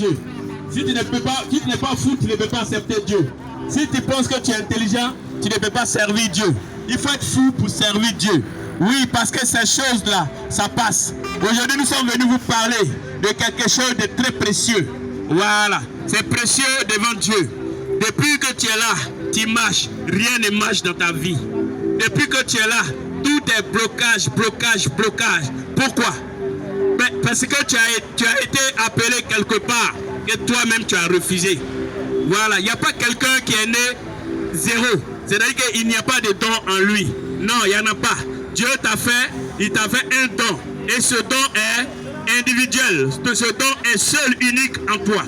Dieu. Si tu n'es pas fou, tu ne peux pas accepter Dieu. Si tu penses que tu es intelligent, tu ne peux pas servir Dieu. Il faut être fou pour servir Dieu. Oui, parce que ces choses-là, ça passe. Aujourd'hui, nous sommes venus vous parler de quelque chose de très précieux. Voilà, c'est précieux devant Dieu. Depuis que tu es là, tu marches, rien ne marche dans ta vie. Depuis que tu es là, tout est blocage. Pourquoi? Parce que tu as été appelé quelque part et toi-même tu as refusé. Voilà, il n'y a pas quelqu'un qui est né zéro. C'est-à-dire qu'il n'y a pas de don en lui. Non, il n'y en a pas. Dieu il t'a fait un don. Et ce don est individuel. Ce don est seul, unique en toi.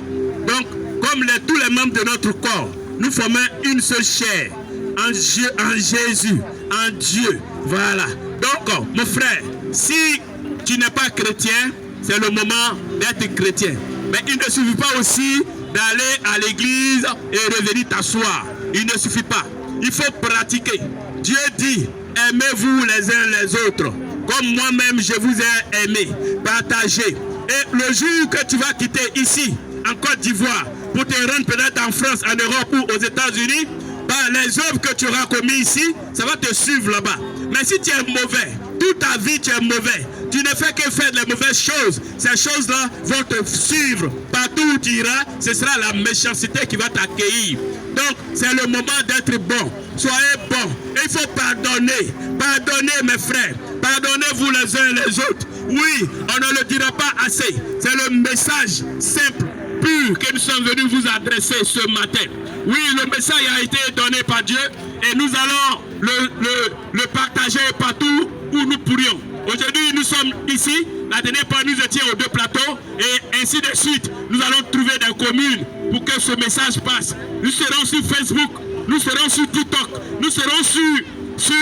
Donc, comme tous les membres de notre corps, nous formons une seule chair. En Jésus, en Dieu. Voilà. Donc, mon frère, si tu n'es pas chrétien, c'est le moment d'être chrétien. Mais il ne suffit pas aussi d'aller à l'église et revenir t'asseoir. Il ne suffit pas. Il faut pratiquer. Dieu dit, aimez-vous les uns les autres. Comme moi-même, je vous ai aimé. Partagez. Et le jour que tu vas quitter ici, en Côte d'Ivoire, pour te rendre peut-être en France, en Europe ou aux États-Unis, les œuvres que tu auras commises ici, ça va te suivre là-bas. Mais si tu es mauvais, toute ta vie tu es mauvais, tu ne fais que faire les mauvaises choses, ces choses-là vont te suivre. Partout où tu iras, ce sera la méchanceté qui va t'accueillir. Donc, c'est le moment d'être bon. Soyez bon. Il faut pardonner. Pardonnez mes frères. Pardonnez-vous les uns les autres. Oui, on ne le dira pas assez. C'est le message simple, pur que nous sommes venus vous adresser ce matin. Oui, le message a été donné par Dieu et nous allons le partager partout où nous pourrions. Aujourd'hui, nous sommes ici. La dernière fois, nous étions aux 2 plateaux et ainsi de suite. Nous allons trouver des communes pour que ce message passe. Nous serons sur Facebook, nous serons sur TikTok, nous serons sur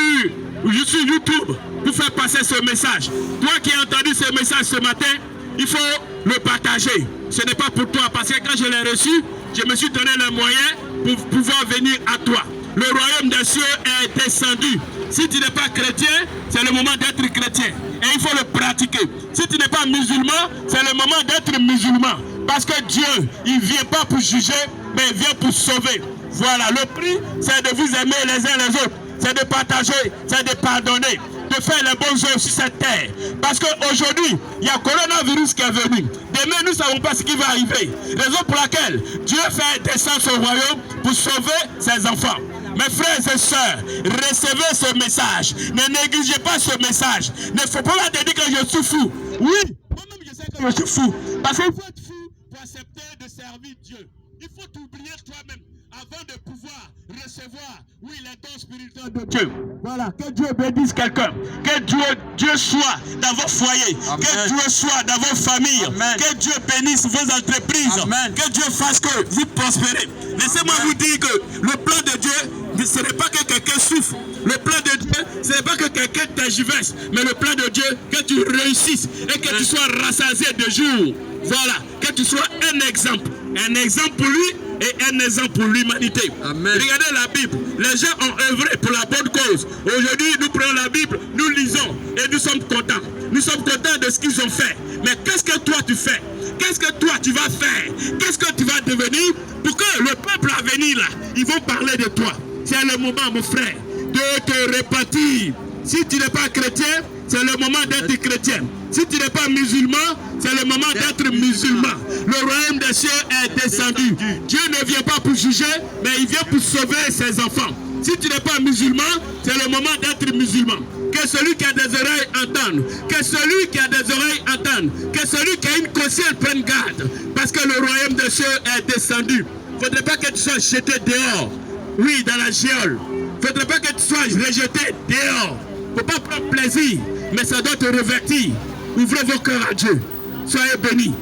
YouTube pour faire passer ce message. Toi qui as entendu ce message ce matin, il faut le partager. Ce n'est pas pour toi parce que quand je l'ai reçu, je me suis donné les moyens pour pouvoir venir à toi. Le royaume des cieux est descendu. Si tu n'es pas chrétien, c'est le moment d'être chrétien. Et il faut le pratiquer. Si tu n'es pas musulman, c'est le moment d'être musulman. Parce que Dieu, il ne vient pas pour juger, mais il vient pour sauver. Voilà, le prix, c'est de vous aimer les uns les autres. C'est de partager, c'est de pardonner, de faire les bonnes œuvres sur cette terre. Parce qu'aujourd'hui, il y a le coronavirus qui est venu. Demain, nous ne savons pas ce qui va arriver. Raison pour laquelle Dieu fait descendre son royaume pour sauver ses enfants. Mes frères et sœurs, recevez ce message. Ne négligez pas ce message. Il ne faut pas te dire que je suis fou. Oui, moi-même je sais que je suis fou. Parce qu'il faut être fou pour accepter de servir Dieu. Il faut t'oublier toi-même avant de pouvoir recevoir, oui, les dons spirituels de Dieu. Voilà, que Dieu bénisse quelqu'un. Que Dieu soit dans vos foyers. Amen. Que Dieu soit dans vos familles. Amen. Que Dieu bénisse vos entreprises. Amen. Que Dieu fasse que vous prospérez. Laissez-moi vous dire que le plan de Dieu, ce n'est pas que quelqu'un souffre. Le plan de Dieu, ce n'est pas que quelqu'un t'agivesse. Mais le plan de Dieu, que tu réussisses et que tu sois rassasié de jour. Voilà, que tu sois un exemple. Un exemple pour lui et un exemple pour l'humanité. Regardez la Bible. Les gens ont œuvré pour la bonne cause. Aujourd'hui, nous prenons la Bible, nous lisons et nous sommes contents. Nous sommes contents de ce qu'ils ont fait. Mais qu'est-ce que toi tu fais? Qu'est-ce que toi tu vas faire? Qu'est-ce que tu vas devenir pour que le peuple à venir là, ils vont parler de toi? C'est le moment, mon frère, de te repentir. Si tu n'es pas chrétien, c'est le moment d'être chrétien. Si tu n'es pas musulman, c'est le moment d'être musulman. Le royaume des cieux est descendu. Dieu ne vient pas pour juger, mais il vient pour sauver ses enfants. Si tu n'es pas musulman, c'est le moment d'être musulman. Que celui qui a des oreilles entende. Que celui qui a des oreilles entende. Que celui qui a une conscience prenne garde. Parce que le royaume des cieux est descendu. Il ne faudrait pas que tu sois jeté dehors. Oui, dans la géole. Il ne faudrait pas que tu sois rejeté dehors. Il ne faut pas prendre plaisir, mais ça doit te revêtir. Ouvrez vos cœurs à Dieu. Soyez bénis.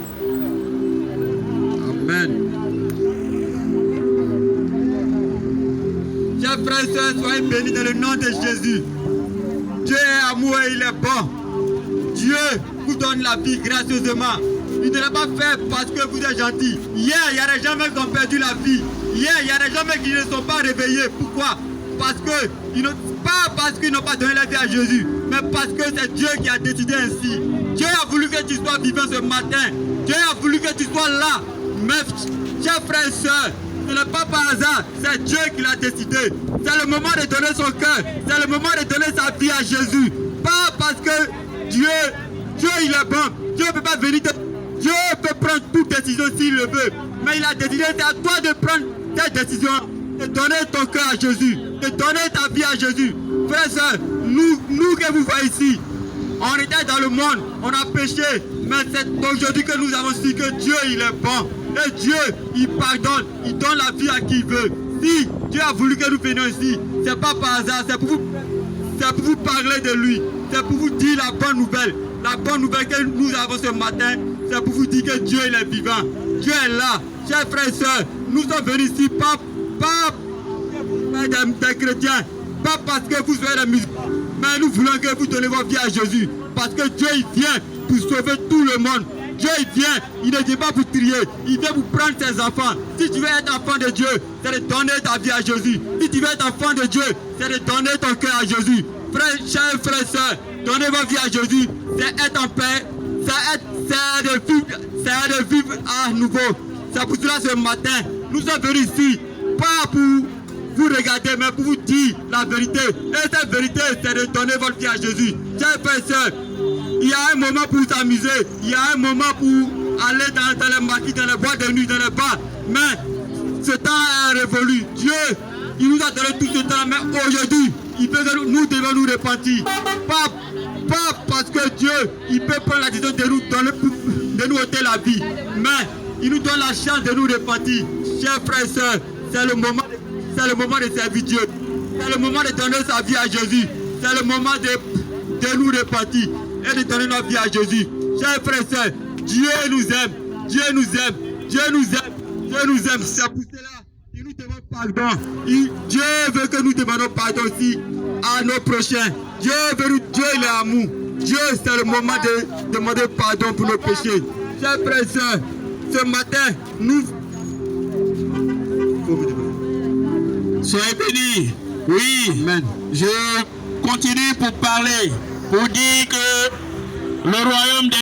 Amen. Chers frères et sœurs, soyez bénis dans le nom de Jésus. Dieu est amour et il est bon. Dieu vous donne la vie gracieusement. Il ne l'a pas fait parce que vous êtes gentil. Hier, il y a des gens même qui ont perdu la vie. Hier, il y a des gens même qui ne sont pas réveillés. Pourquoi? Pas parce qu'ils n'ont pas donné la vie à Jésus, mais parce que c'est Dieu qui a décidé ainsi. Dieu a voulu que tu sois vivant ce matin. Dieu a voulu que tu sois là. Mais, chers frères et sœurs, ce n'est pas par hasard, c'est Dieu qui l'a décidé. C'est le moment de donner son cœur, c'est le moment de donner sa vie à Jésus. Pas parce que Dieu il est bon. Dieu ne peut pas venir Dieu peut prendre toute décision s'il le veut. Mais il a décidé, c'est à toi de prendre cette décision, de donner ton cœur à Jésus, de donner ta vie à Jésus. Frères et sœurs, nous que vous voyez ici, on était dans le monde, on a péché, mais c'est aujourd'hui que nous avons su que Dieu il est bon. Et Dieu, il pardonne, il donne la vie à qui il veut. Si Dieu a voulu que nous venions ici, c'est pas par hasard, c'est pour vous parler de lui, c'est pour vous dire la bonne nouvelle. La bonne nouvelle que nous avons ce matin, c'est pour vous dire que Dieu il est vivant. Dieu est là. Chers frères et sœurs, nous sommes venus ici pas des chrétiens, pas parce que vous soyez des musulmans, mais nous voulons que vous donnez votre vie à Jésus. Parce que Dieu il vient pour sauver tout le monde. Dieu il vient, il ne vient pas pour trier, il vient pour prendre ses enfants. Si tu veux être enfant de Dieu, c'est de donner ta vie à Jésus. Si tu veux être enfant de Dieu, c'est de donner ton cœur à Jésus. Chers frères et sœurs, donnez votre vie à Jésus, c'est être en paix, c'est de vivre à nouveau. C'est pour cela ce matin, nous sommes venus ici, pas pour vous regarder, mais pour vous dire la vérité. Et cette vérité, c'est de donner votre vie à Jésus. Chers frères et sœurs, il y a un moment pour s'amuser, il y a un moment pour aller dans les maquis, dans les boîtes de nuit, dans les bars. Mais ce temps est révolu. Dieu, il nous a donné tout ce temps, mais aujourd'hui, il veut que nous devons nous repentir. Pas parce que Dieu, il peut prendre la décision de nous ôter la vie, mais il nous donne la chance de nous repentir. Chers frères et sœurs, c'est le moment de servir Dieu. C'est le moment de donner sa vie à Jésus. C'est le moment de nous repentir et de donner notre vie à Jésus. Chers frères et sœurs, Dieu nous aime. Dieu nous aime. Dieu nous aime. Dieu nous aime. C'est pour cela qu'il nous demande pardon. Dieu veut que nous demandons pardon aussi à nos prochains. Dieu il est amour. Dieu, c'est le moment de demander pardon pour nos péchés. Chers frères et sœurs, ce matin, nous... Soyez bénis. Oui, amen. Je continue pour parler, pour dire que le royaume des